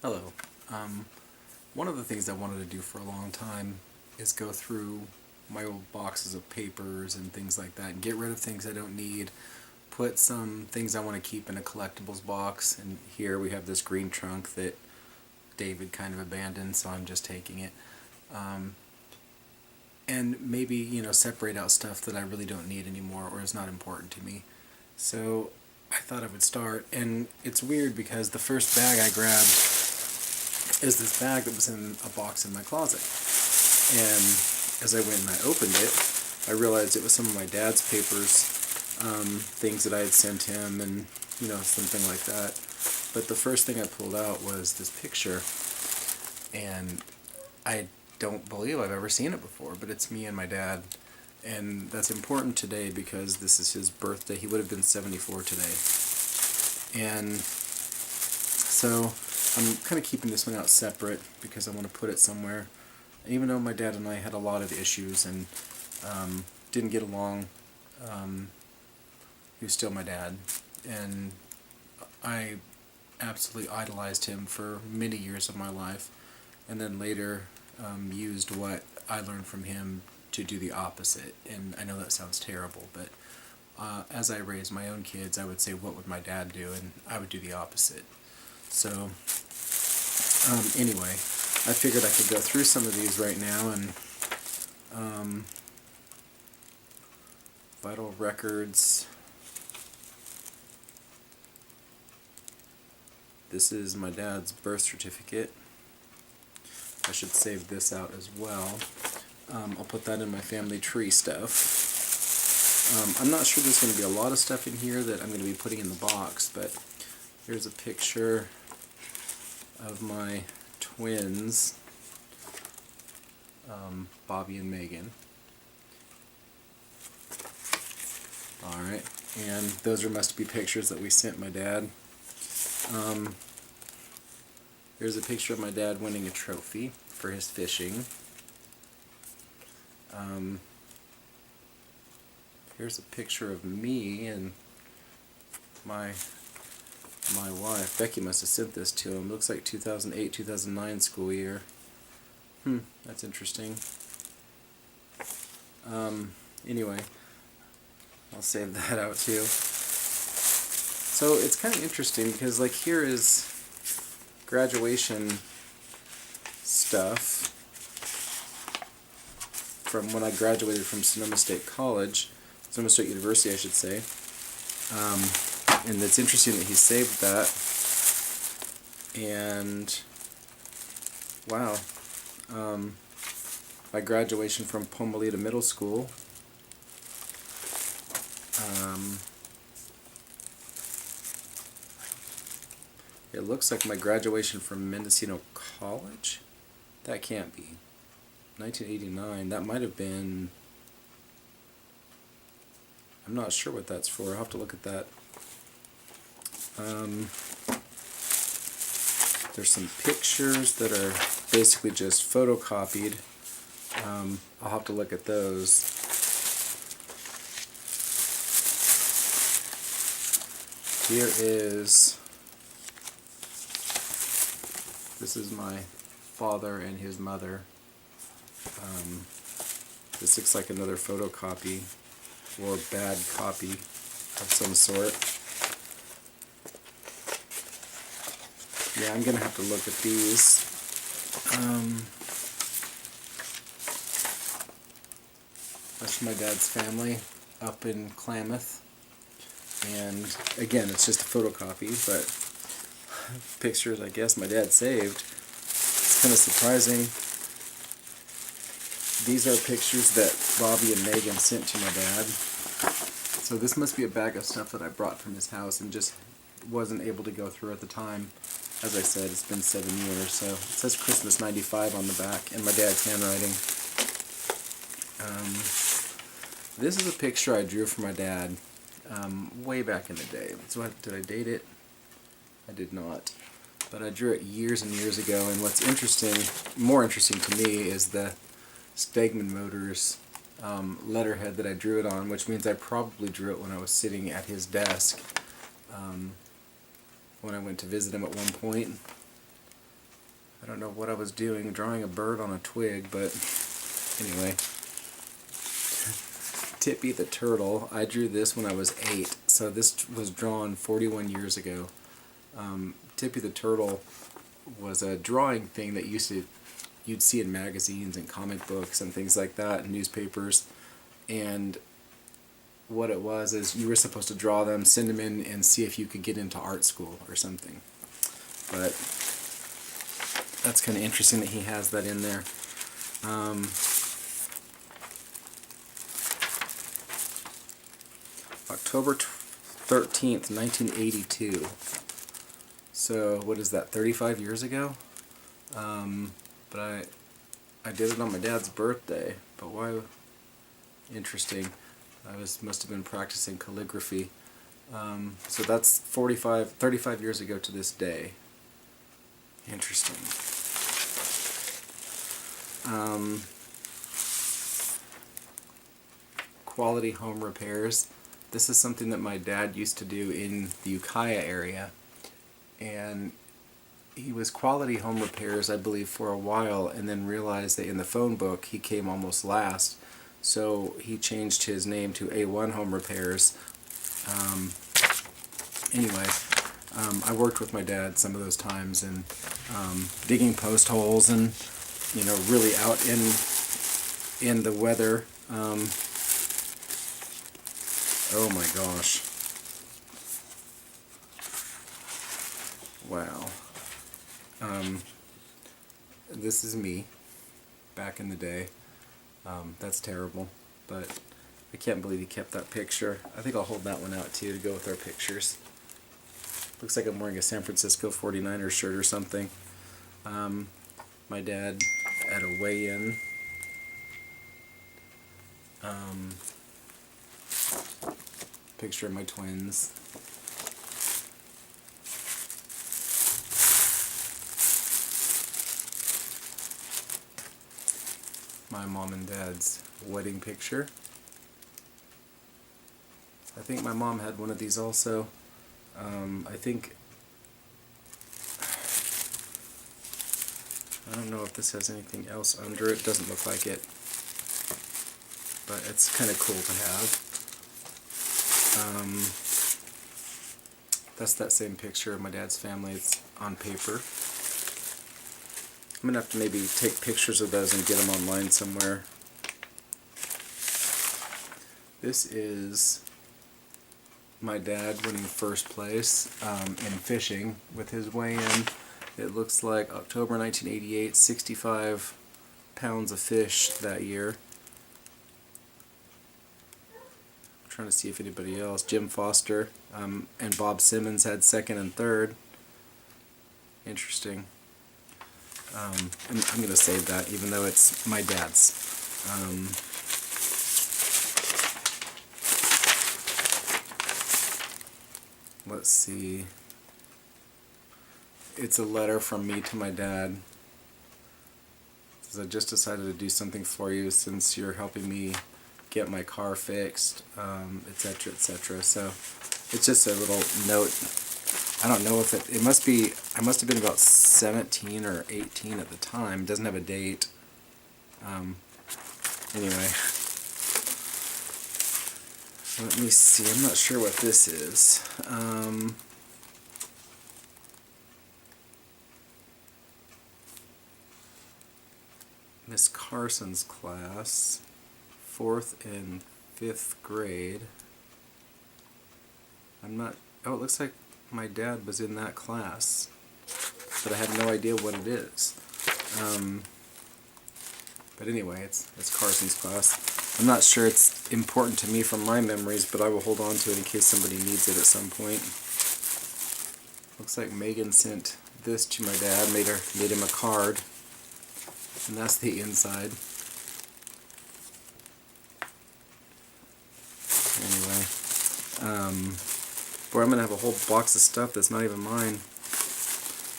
Hello. Um, One of the things I wanted to do for a long time is go through my old boxes of papers and things like that and get rid of things I don't need, put some things I want to keep in a collectibles box, and here we have this green trunk that David kind of abandoned, so I'm just taking it. Um, and maybe, separate out stuff that I really don't need anymore or is not important to me. So I thought I would start, and it's weird because the first bag I grabbed is this bag that was in a box in my closet. And as I went and I opened it, I realized it was some of my dad's papers, things that I had sent him, and something like that. But the first thing I pulled out was this picture, and I don't believe I've ever seen it before, but it's me and my dad. And that's important today because this is his birthday. He would have been 74 today. And so I'm kind of keeping this one out separate because I want to put it somewhere. Even though my dad and I had a lot of issues and didn't get along, he was still my dad. And I absolutely idolized him for many years of my life. And then later used what I learned from him to do the opposite. And I know that sounds terrible, but as I raised my own kids, I would say, what would my dad do? And I would do the opposite. So anyway, I figured I could go through some of these right now, and vital records. This is my dad's birth certificate. I should save this out as well. I'll put that in my family tree stuff. I'm not sure there's going to be a lot of stuff in here that I'm going to be putting in the box, but here's a picture of my twins, Bobby and Megan. Alright, and those must be pictures that we sent my dad. Here's a picture of my dad winning a trophy for his fishing. Here's a picture of me and my wife. Becky must have sent this to him. Looks like 2008-2009 school year. That's interesting. Anyway, I'll save that out too. So it's kind of interesting because here is graduation stuff from when I graduated from Sonoma State College, Sonoma State University I should say. And it's interesting that he saved that. And wow, my graduation from Pomalita Middle School. It looks like my graduation from Mendocino College. That can't be. 1989. That might have been. I'm not sure what that's for. I'll have to look at that. There's some pictures that are basically just photocopied. I'll have to look at those. Here is. This is my father and his mother. This looks like another photocopy or bad copy of some sort. Yeah, I'm going to have to look at these. That's from my dad's family up in Klamath. And again, it's just a photocopy, but pictures I guess my dad saved. It's kind of surprising. These are pictures that Bobby and Megan sent to my dad. So this must be a bag of stuff that I brought from his house and just wasn't able to go through at the time. As I said, it's been 7 years, so it says Christmas '95 on the back in my dad's handwriting. This is a picture I drew for my dad way back in the day. So did I date it? I did not. But I drew it years and years ago, and what's interesting, more interesting to me, is the Stegman Motors letterhead that I drew it on, which means I probably drew it when I was sitting at his desk when I went to visit him at one point. I don't know what I was doing, drawing a bird on a twig, but anyway. Tippy the Turtle. I drew this when I was 8, so this was drawn 41 years ago. Tippy the Turtle was a drawing thing that you'd see in magazines and comic books and things like that, and newspapers. And what it was is you were supposed to draw them, send them in, and see if you could get into art school or something. But that's kind of interesting that he has that in there. October 13th, 1982. So what is that, 35 years ago? But I did it on my dad's birthday. But why? Interesting. Must have been practicing calligraphy. So that's 35 years ago to this day. Interesting. Quality home repairs. This is something that my dad used to do in the Ukiah area, and he was quality home repairs, I believe, for a while, and then realized that in the phone book he came almost last, so he changed his name to A1 Home Repairs. Anyway, I worked with my dad some of those times, and digging post holes, and really out in the weather. Oh my gosh. Wow. This is me back in the day. That's terrible, but I can't believe he kept that picture. I think I'll hold that one out too to go with our pictures. Looks like I'm wearing a San Francisco 49ers shirt or something. My dad at a weigh-in. Picture of my twins. My mom and dad's wedding picture. I think my mom had one of these also. I don't know if this has anything else under it. Doesn't look like it. But it's kind of cool to have. That's that same picture of my dad's family. It's on paper. I'm going to have to maybe take pictures of those and get them online somewhere. This is my dad winning first place in fishing with his weigh-in. It looks like October 1988, 65 pounds of fish that year. Trying to see if anybody else. Jim Foster and Bob Simmons had second and third. Interesting. I'm going to save that, even though it's my dad's. Let's see. It's a letter from me to my dad. It says, I just decided to do something for you since you're helping me get my car fixed, etc., etc. So it's just a little note. I don't know if it must be, I must have been about 17 or 18 at the time. It doesn't have a date. Anyway, let me see. I'm not sure what this is. Miss Carson's class, 4th and 5th grade. I'm not, oh, it looks like my dad was in that class, but I have no idea what it is. But anyway, it's Carson's class. I'm not sure it's important to me from my memories, but I will hold on to it in case somebody needs it at some point. Looks like Megan sent this to my dad, made him a card, and that's the inside. Anyway, boy, I'm gonna have a whole box of stuff that's not even mine.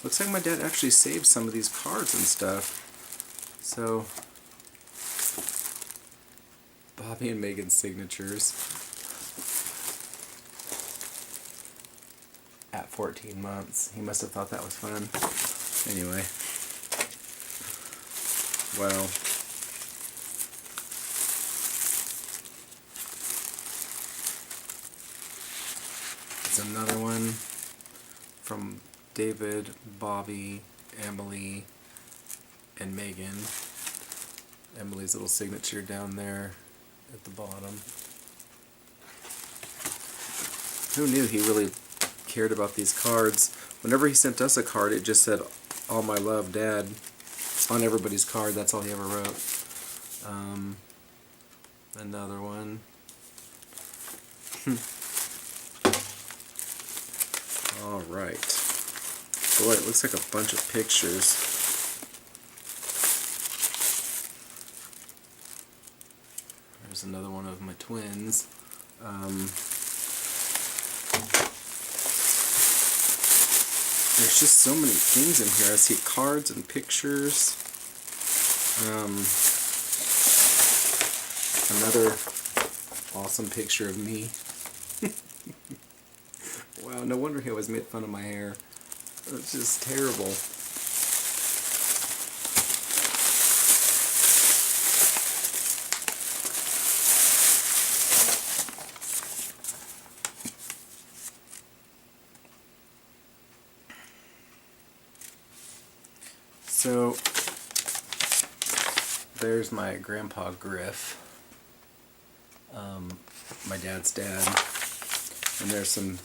Looks like my dad actually saved some of these cards and stuff. So, Bobby and Megan's signatures at 14 months. He must have thought that was fun. Anyway, Well, it's another one from David, Bobby, Emily, and Megan. Emily's little signature down there at the bottom. Who knew he really cared about these cards? Whenever he sent us a card, it just said, "All my love, Dad," on everybody's card. That's all he ever wrote. Another one. Alright. Boy, it looks like a bunch of pictures. There's another one of my twins. There's just so many things in here. I see cards and pictures. Another awesome picture of me. Wow, no wonder he always made fun of my hair. It's just terrible. So, there's my Grandpa Griff, my dad's dad, and there's some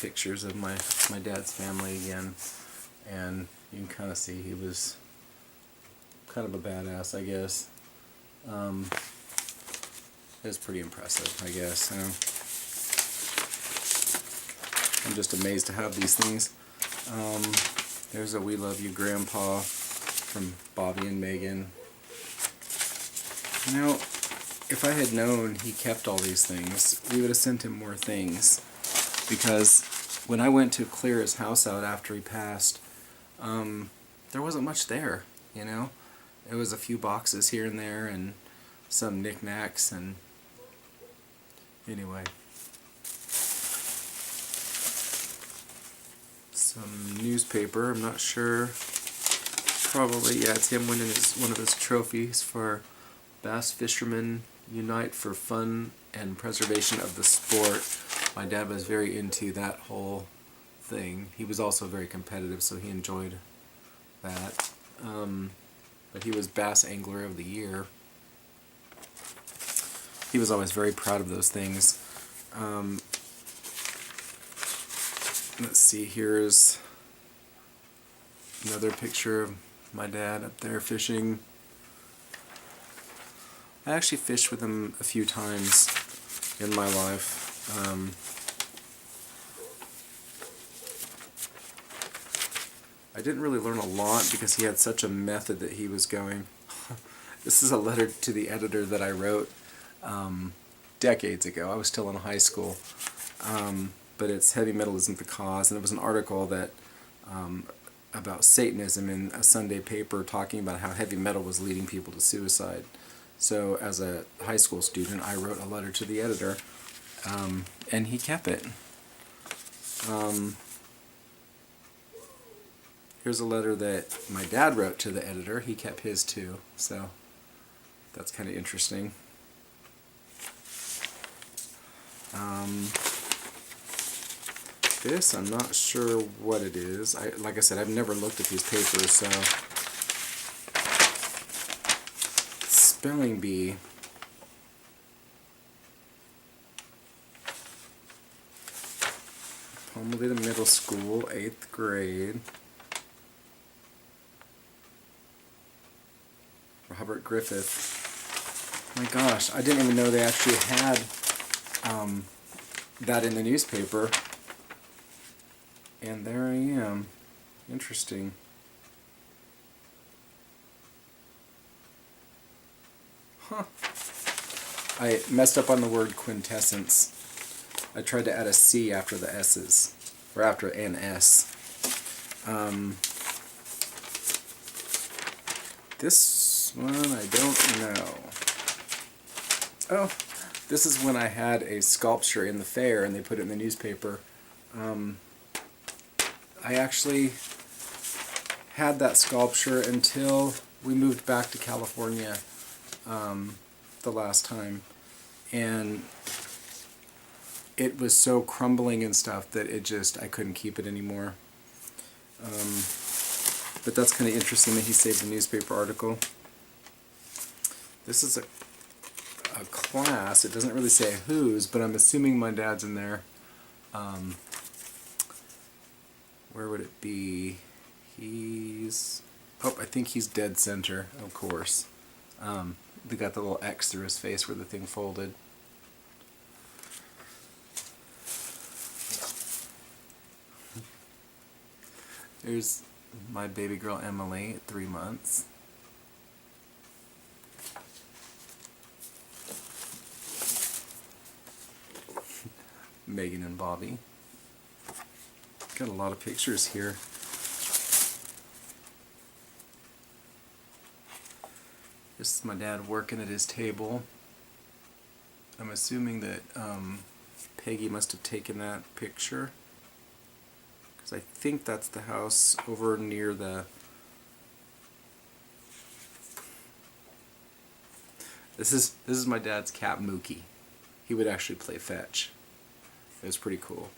pictures of my dad's family again, and you can kind of see he was kind of a badass, I guess. It was pretty impressive, I guess. I'm just amazed to have these things. There's a "We Love You, Grandpa" from Bobby and Megan. You know, if I had known he kept all these things, we would have sent him more things. Because when I went to clear his house out after he passed, there wasn't much there, you know? It was a few boxes here and there and some knickknacks, and anyway. Some newspaper, I'm not sure. Probably, yeah, it's him winning one of his trophies for Bass Fishermen Unite for Fun and Preservation of the Sport. My dad was very into that whole thing. He was also very competitive, so he enjoyed that. But he was Bass Angler of the Year. He was always very proud of those things. Let's see, here's another picture of my dad up there fishing. I actually fished with him a few times in my life. I didn't really learn a lot because he had such a method that he was going. This is a letter to the editor that I wrote decades ago. I was still in high school. But it's "Heavy Metal Isn't the Cause," and it was an article that about Satanism in a Sunday paper talking about how heavy metal was leading people to suicide. So as a high school student, I wrote a letter to the editor, and he kept it. Here's a letter that my dad wrote to the editor. He kept his too, so that's kind of interesting. This, I'm not sure what it is. Like I said, I've never looked at these papers, so... Spelling bee. Palmolita Middle School, 8th grade. Robert Griffith. My gosh, I didn't even know they actually had that in the newspaper. And there I am. Interesting. Huh. I messed up on the word quintessence. I tried to add a C after the S's, or after an S. This one I don't know. Oh, this is when I had a sculpture in the fair and they put it in the newspaper. I actually had that sculpture until we moved back to California the last time, and it was so crumbling and stuff that I couldn't keep it anymore. But that's kind of interesting that he saved a newspaper article. This is a class. It doesn't really say whose, but I'm assuming my dad's in there. Where would it be? I think he's dead center, of course. They got the little X through his face where the thing folded. There's my baby girl Emily at 3 months. Megan and Bobby. Got a lot of pictures here. This is my dad working at his table. I'm assuming that Peggy must have taken that picture, because I think that's the house over near the... This is my dad's cat Mookie. He would actually play fetch. It was pretty cool.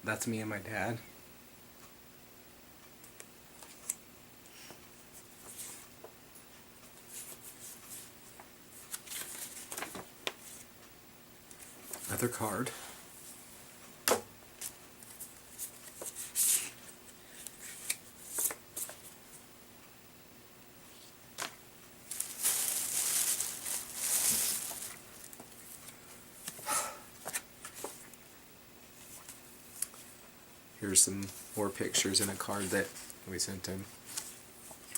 That's me and my dad. Another card. Here's some more pictures in a card that we sent him.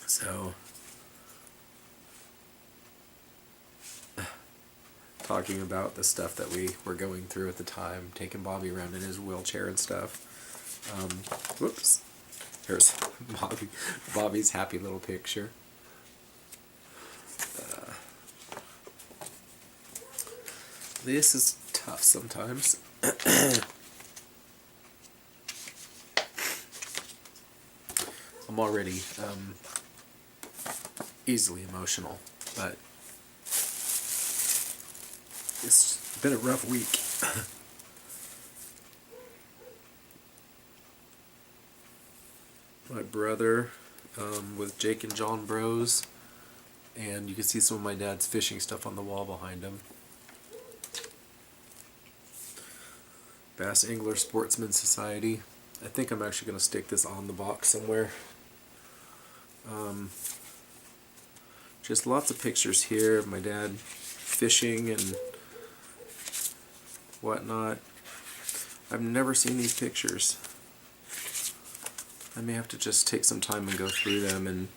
So, talking about the stuff that we were going through at the time, taking Bobby around in his wheelchair and stuff. Whoops. Here's Bobby's happy little picture. This is tough sometimes. I'm already easily emotional, but it's been a rough week. My brother with Jake and John Bros, and you can see some of my dad's fishing stuff on the wall behind him. Bass Angler Sportsman Society. I think I'm actually going to stick this on the box somewhere. Just lots of pictures here of my dad fishing and whatnot. I've never seen these pictures. I may have to just take some time and go through them and...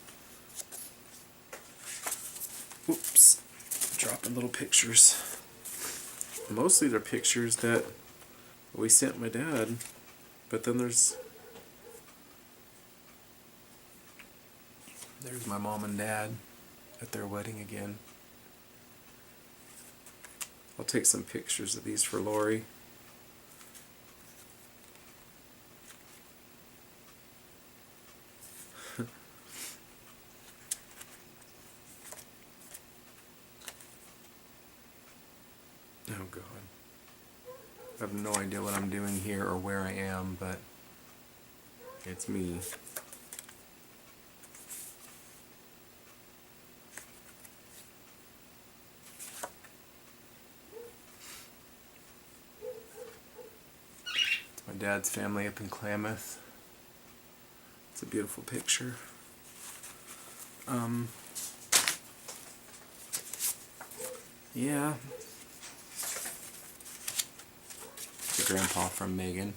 Oops. Dropping little pictures. Mostly they're pictures that we sent my dad, but then there's my mom and dad at their wedding again. I'll take some pictures of these for Lori. Oh God. I have no idea what I'm doing here or where I am, but it's me. It's my dad's family up in Klamath. It's a beautiful picture. Yeah. The grandpa from Megan.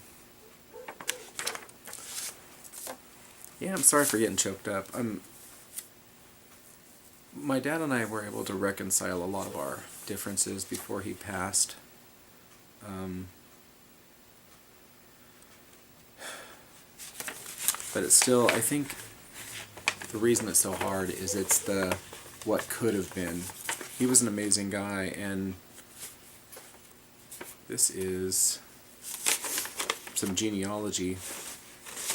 Yeah, I'm sorry for getting choked up. My dad and I were able to reconcile a lot of our differences before he passed. But it's still, I think the reason it's so hard is it's the what could have been. He was an amazing guy, and this is some genealogy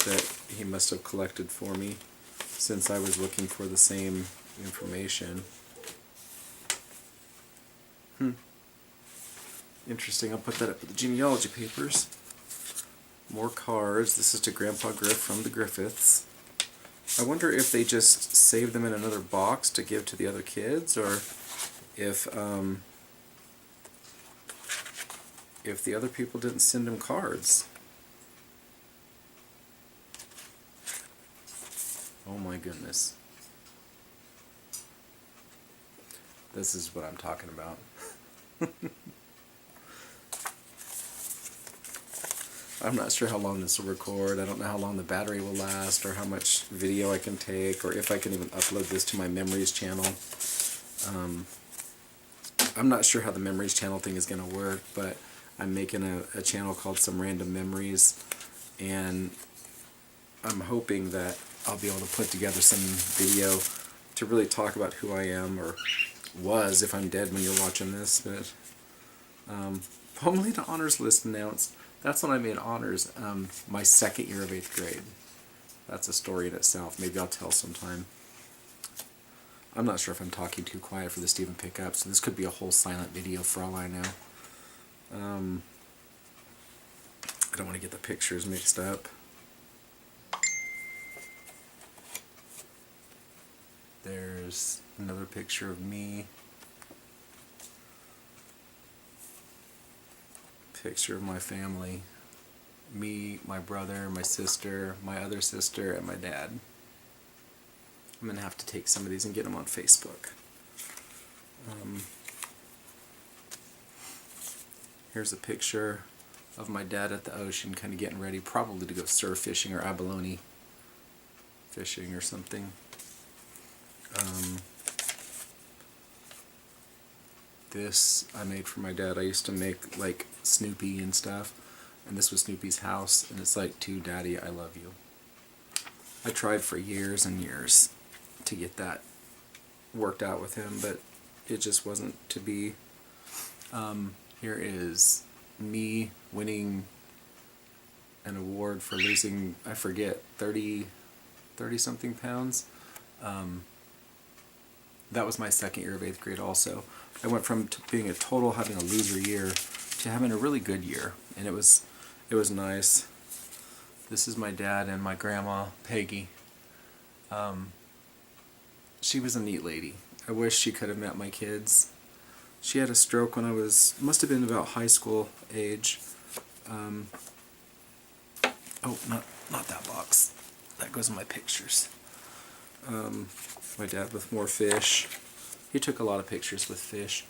that he must have collected for me, since I was looking for the same information. Interesting. I'll put that up with the genealogy papers. More cards. This is to Grandpa Griff from the Griffiths. I wonder if they just saved them in another box to give to the other kids, or if the other people didn't send him cards. Oh my goodness. This is what I'm talking about. I'm not sure how long this will record. I don't know how long the battery will last, or how much video I can take, or if I can even upload this to my Memories channel. I'm not sure how the Memories channel thing is going to work, but I'm making a channel called Some Random Memories, and I'm hoping that I'll be able to put together some video to really talk about who I am, or was if I'm dead when you're watching this. But Homelander honors list announced. That's when I made honors, my second year of 8th grade. That's a story in itself. Maybe I'll tell sometime. I'm not sure if I'm talking too quiet for the Stephen pickup, so this could be a whole silent video for all I know. I don't want to get the pictures mixed up. There's another picture of me. Picture of my family. Me, my brother, my sister, my other sister, and my dad. I'm going to have to take some of these and get them on Facebook. Here's a picture of my dad at the ocean, kind of getting ready, probably to go surf fishing or abalone fishing or something. This I made for my dad. I used to make like Snoopy and stuff, and this was Snoopy's house, and it's like, "To Daddy, I love you." I tried for years and years to get that worked out with him, but it just wasn't to be. Here is me winning an award for losing, I forget, 30 something pounds. That was my second year of 8th grade also. I went from being having a loser year to having a really good year, and it was nice. This is my dad and my grandma, Peggy. She was a neat lady. I wish she could have met my kids. She had a stroke when I must have been about high school age. Oh, not that box. That goes in my pictures. My dad with more fish. He took a lot of pictures with fish.